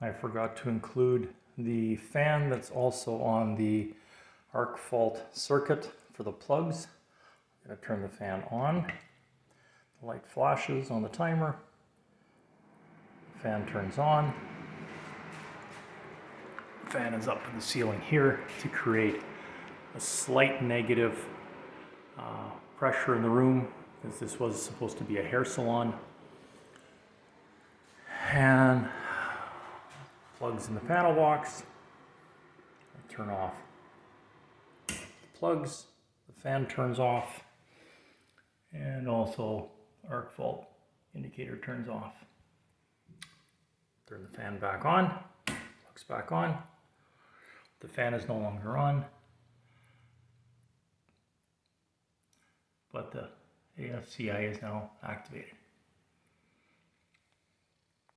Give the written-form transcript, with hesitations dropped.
I forgot to include the fan that's also on the arc fault circuit for the plugs. I'm going to turn the fan on. The light flashes on the timer. The fan turns on. The fan is up in the ceiling here to create a slight negative pressure in the room, because this was supposed to be a hair salon. And plugs in the panel box. I turn off the plugs, the fan turns off, and also arc fault indicator turns off. Turn the fan back on, plugs back on. The fan is no longer on, but the AFCI is now activated.